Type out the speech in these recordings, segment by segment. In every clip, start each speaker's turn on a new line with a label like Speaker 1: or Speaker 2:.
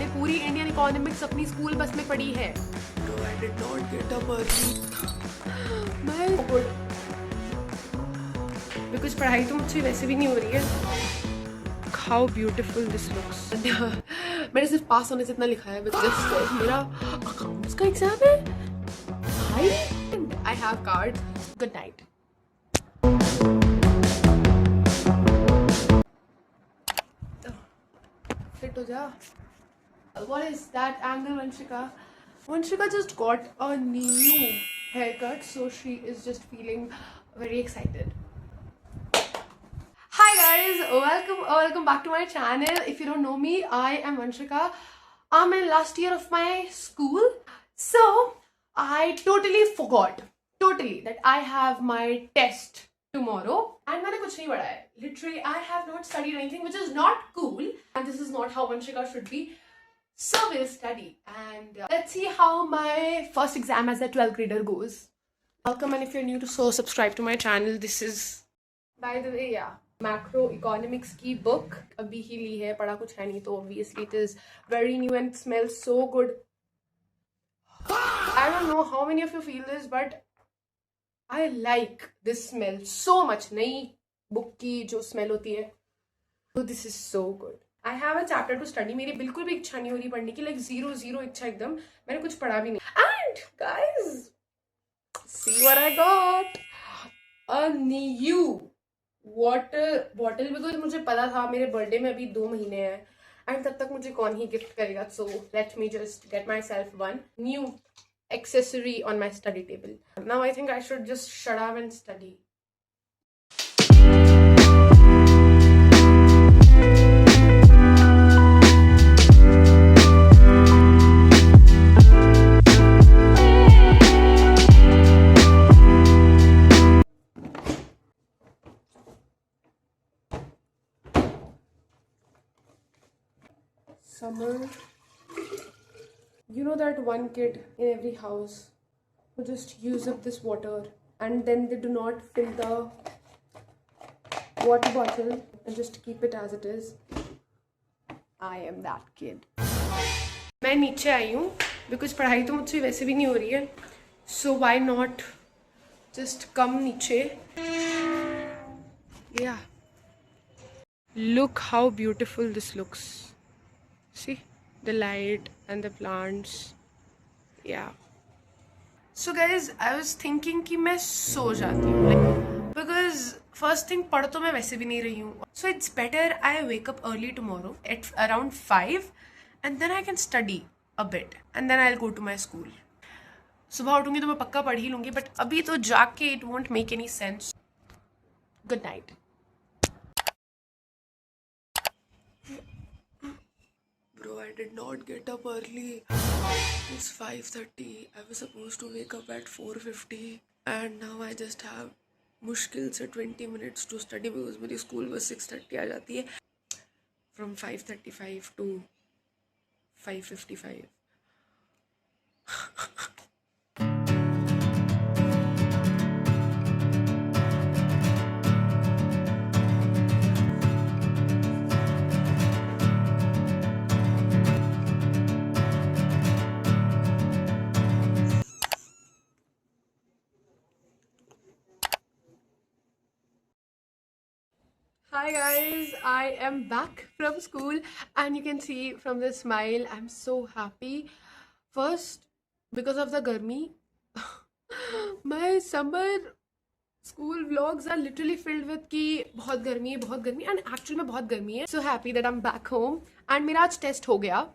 Speaker 1: मैंने पूरी Indian economics अपनी स्कूल बस में पढ़ी है।
Speaker 2: No, I did not get up early.
Speaker 1: मैं बिकॉज पढ़ाई तो मुझसे वैसे भी नहीं हो रही है। How beautiful this looks. मैंने सिर्फ पास होने से इतना लिखा है बिकॉज मेरा अकाउंट्स का एग्जाम है भाई। I have card. Good night. Fit हो जा। What is that angle, Vanshika? Vanshika just got a new haircut, so she is just feeling very excited. Hi guys, welcome back to my channel. If you don't know me, I am Vanshika. I'm in last year of my school, so I totally forgot that I have my test tomorrow, and मैंने कुछ नहीं पढ़ा है. Literally, I have not studied anything, which is not cool, and this is not how Vanshika should be. So we'll study, and let's see how my first exam as a 12th grader goes. Welcome, and if you're new to so subscribe to my channel. This is, by the way, yeah, macroeconomics की book अभी ही ली है, पढ़ा कुछ है नहीं तो obviously it is very new and it smells so good. I don't know how many of you feel this, but I like this smell so much. नई book की जो smell होती है, so this is so good. I have a chapter to study. मेरी बिल्कुल भी इच्छा नहीं हो रही पढ़ने की, like zero इच्छा एकदम. मैंने कुछ पढ़ा भी नहीं. And guys, see what I got? A new water bottle, because मुझे पता था मेरे बर्थडे में अभी 2 महीने हैं and तब तक मुझे कौन ही गिफ्ट करेगा. So let me just get myself one new accessory on my study table. Now I think I should just shut up and study. Summer, you know that one kid in every house who just use up this water and then they do not fill the water bottle and just keep it as it is. I am that kid. मैं नीचे आई हूँ because पढ़ाई तो मुझसे वैसे भी नहीं हो रही है, so why not just come नीचे. Yeah, look how beautiful this looks. See the light and the plants. Yeah. So guys, I was thinking कि मैं सो जाती हूँ, like, because first thing पढ़ तो मैं वैसे भी नहीं रही हूँ. So it's better I wake up early tomorrow at around 5 and then I can study a bit and then I'll go to my school. सुबह उठूंगी तो मैं पक्का पढ़ ही लूंगी, but अभी तो जाग के it won't make any sense. Good night.
Speaker 2: Bro, I did not get up early. It's 5:30. I was supposed to wake up at 4:50 and now I just have मुश्किल से 20 minutes to study because मेरी school bus 6:30 आ जाती है. From 5:35 to 5:55.
Speaker 1: Hi guys, I am back from school and you can see from the smile I'm so happy. First, because of the garmi, my summer school vlogs are literally filled with कि बहुत गर्मी है and actually में बहुत गर्मी है. So happy that I'm back home and मेरा आज टेस्ट हो गया.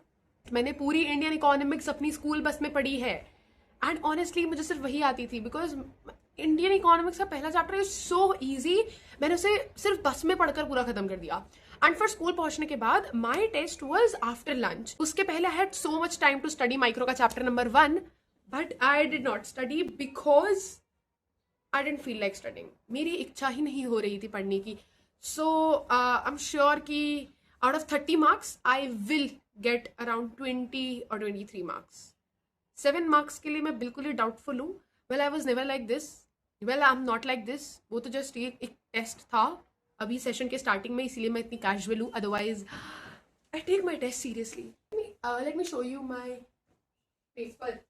Speaker 1: मैंने पूरी इंडियन इकोनॉमिक्स अपनी स्कूल बस में पढ़ी है एंड ऑनेस्टली मुझे सिर्फ वही आती थी बिकॉज इंडियन इकोनॉमिक्स का पहला चैप्टर इज सो इजी. मैंने उसे सिर्फ बस में पढ़कर पूरा खत्म कर दिया. एंड फिर स्कूल पहुंचने के बाद my test was after lunch. उसके पहले I had so much time to study micro का chapter number 1, but I did not study because I didn't feel like studying. मेरी इच्छा ही नहीं हो रही थी पढ़ने की. सो आई एम श्योर कि out of 30 marks I will get around 20 और 23 मार्क्स. 7 मार्क्स के लिए मैं बिल्कुल ही डाउटफुल हूँ. Well I was never like this. Well I am not like this. वो तो जस्ट एक टेस्ट था अभी सेशन के स्टार्टिंग में, इसीलिए मैं इतनी कैजुअल हूँ. Otherwise I take my test seriously. Let me show you my paper.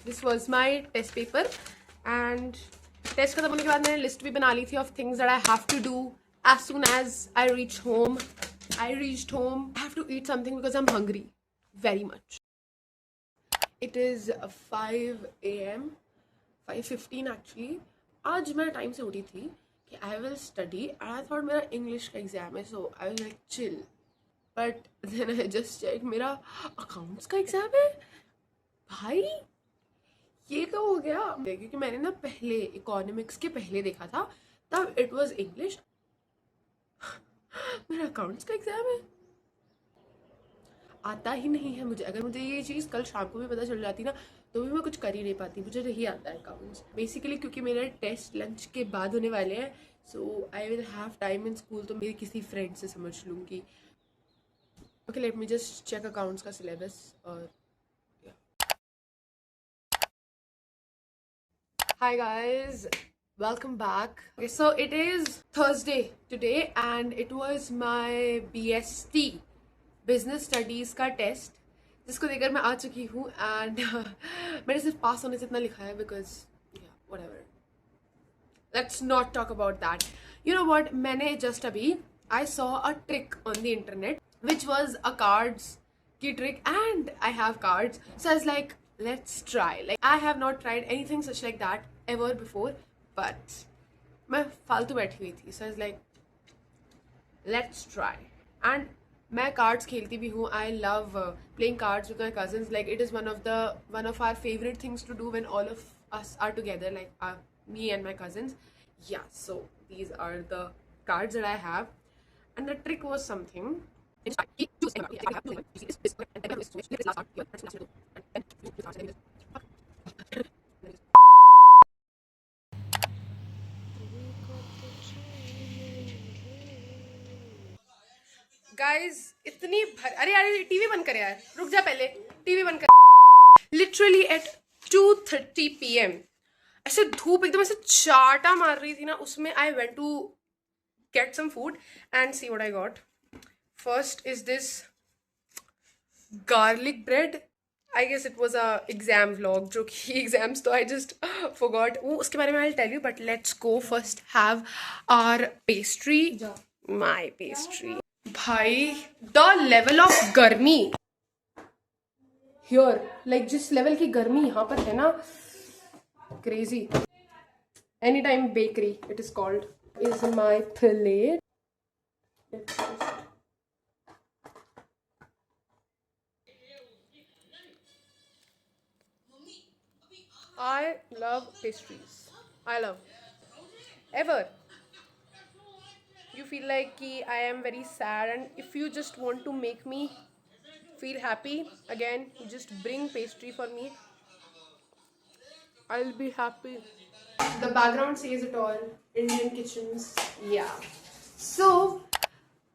Speaker 1: This was my test paper, and test खत्म होने के बाद मैंने लिस्ट भी बना ली थी of things that I have to do as soon as I reached home. I have to eat something because I'm hungry very much. It is 5 a.m. 5:15 actually. आज मैं टाइम से उठी थी कि I will study and I thought मेरा English का exam है, so I was like chill. But then I just checked, मेरा अकाउंट्स का एग्जाम है भाई, ये कब हो गया? क्योंकि मैंने ना पहले इकोनॉमिक्स के पहले देखा था, तब इट वाज इंग्लिश। मेरा अकाउंट्स का एग्जाम है, आता ही नहीं है मुझे। अगर मुझे ये चीज़ कल शाम को भी पता चल जाती ना, तो भी मैं कुछ कर ही नहीं पाती। मुझे नहीं आता है अकाउंट्स बेसिकली, क्योंकि मेरे टेस्ट लंच के बाद होने वाले हैं, so I will have time in school, तो मेरी किसी फ्रेंड से समझ लूँगी। Okay, let me just check accounts का सिलेबस। और hi guys, welcome back. Okay, so it is Thursday today and it was my BST business studies का test, जिसको देकर मैं आ चुकी हूँ। एंड मैंने सिर्फ पास होने से इतना लिखा है because whatever, let's not talk about that. You know what, मैंने just अभी I saw a trick on the internet which was a cards की trick and I have cards, so I was like let's try. Like I have not tried anything such like that ever before, but मैं फालतू बैठी हुई थी, so I was like let's try. And मैं cards खेलती भी हूँ. I love playing cards with my cousins. Like it is one of our favorite things to do when all of us are together, like me and my cousins. Yeah, so these are the cards that I have, and the trick was something. Guys इतनी अरे यार TV बंद कर यार, रुक जा पहले, TV बंद कर। लिटरली एट 2:30 PM ऐसे धूप एकदम ऐसे चाटा मार रही थी ना, उसमें I went to get some food and see what I got. First is this garlic bread. I guess it was a exam vlog, जो कि एग्जाम्स तो आई जस्ट फॉरगॉट, वो उसके बारे में I tell you. But let's go first have our pastry. My pastry भाई, the level of गर्मी here, like जिस लेवल की गर्मी यहाँ पर है ना, crazy. Any time bakery it is called. Is my plate. I love pastries. I love ever. You feel like ki I am very sad, and if you just want to make me feel happy again, you just bring pastry for me. I'll be happy. The background says it all. Indian kitchens. Yeah. So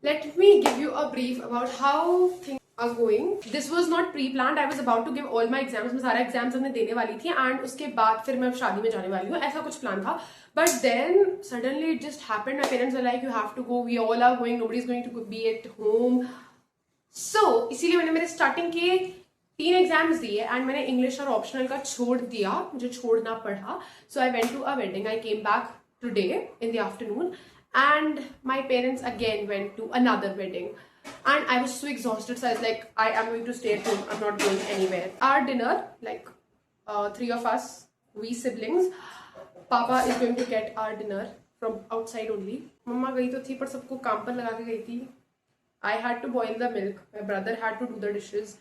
Speaker 1: let me give you a brief about how things are going. This was not pre-planned. I was about to give all my exams. मैं सारा exams अपने देने वाली थी, and उसके बाद फिर मैं शादी में जाने वाली हूँ, ऐसा कुछ प्लान था. But then suddenly it just happened. My parents were like, you have to go. We all are going. Nobody's going to be at home. So इसीलिए मैंने मेरे स्टार्टिंग के 3 एग्जाम्स दिए एंड मैंने इंग्लिश और ऑप्शनल का छोड़ दिया, मुझे छोड़ना पड़ा. So I went to a wedding. I came back today in the afternoon and my parents again went to another wedding and I was so exhausted, so I was like I am going to stay at home. I'm not going anywhere. Our dinner, like 3 of us, we siblings, Papa is going to get our dinner from outside only. Mama गई तो थी पर सबको काम पर लगा के गई थी. I had to boil the milk. My brother had to do the dishes.